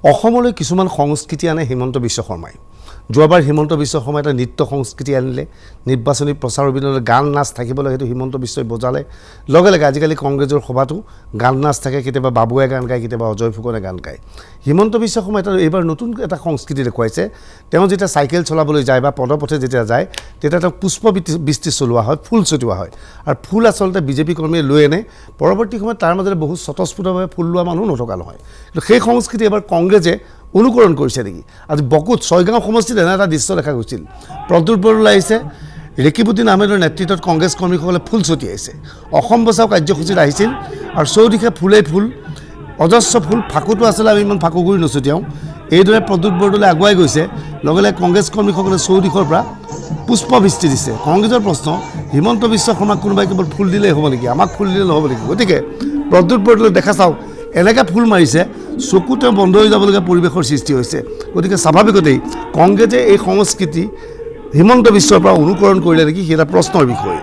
অসমলৈ কিছুমান সংস্কৃতি আনে হিমন্ত বিশ্ব শৰ্মাই যোৱাবাৰ হিমন্ত বিশ্ব শৰ্মাই এটা নৃত্য সংস্কৃতি আনিলে নিৰ্বাচনী প্ৰচাৰ অভিযানত গান নাচ থাকিবলৈ সেইটো হিমন্ত বিশ্বই বজালে লগে লগে আজিকালি কংগ্ৰেছৰ সভাটো গান নাচ থাকে কেতিয়াবা বাবুৱে গান গায় কেতিয়াবা অজয় ফুকনে গান গায় হিমন্ত বিশ্ব শৰ্মাই এইবাৰ নতুন এটা সংস্কৃতি দেখুৱাইছে তেওঁ যেতিয়া চাইকেল চলাবলৈ যায় বা পদপথে যেতিয়া যায় তেতিয়া তেওঁ পুষ্পবৃষ্টি চলোৱা হয় ফুল ছটিওৱা হয় আৰু ফুল আচলতে বিজেপি কৰ্মীয়ে লৈ আনে পৰৱৰ্তী সময়ত তাৰ মাজতে বহুত স্বতঃস্ফূৰ্তভাৱে ফুল লোৱা মানুহ নথকা নহয় কিন্তু সেই সংস্কৃতি এবাৰ কংগ্ৰেছে অনুকৰণ কৰিছে নেকি আজি বকুত ছয়গাঁও সমষ্টিত এনে এটা দৃশ্য দেখা গৈছিল প্ৰদ্যুৎ বৰদলৈ আহিছে ৰেকিবুদ্দিন আহমেদৰ নেতৃত্বত কংগ্ৰেছ কৰ্মীসকলে ফুল ছটিয়াইছে অসম বচাও কাৰ্যসূচীত আহিছিল আৰু চৌদিশে ফুলেই ফুল অজস্ৰ ফুল ফাকুটো আছিলে আমি ইমান ফাকু কৰি নছটিয়াওঁ এইদৰে প্ৰদ্যুৎ বৰদলৈ আগুৱাই গৈছে লগে লগে কংগ্ৰেছ কৰ্মীসকলে চৌদিশৰ পৰা পুষ্পবৃষ্টি দিছে কংগ্ৰেছৰ প্ৰশ্ন হিমন্ত বিশ্ব শৰ্মাক কোনোবাই কেৱল ফুল দিলেই হ'ব নেকি আমাক ফুল দিলে নহ'ব নেকি গতিকে প্ৰদ্যুৎ বৰদলৈ দেখা চাওক এনেকৈ ফুল মাৰিছে চকুতে বন্ধ হৈ যাবলগীয়া পৰিৱেশৰ সৃষ্টি হৈছে গতিকে স্বাভাৱিকতেই কংগ্ৰেছে এই সংস্কৃতি হিমন্ত বিশ্বৰ পৰা অনুকৰণ কৰিলে নেকি সেই এটা প্ৰশ্নৰ বিষয়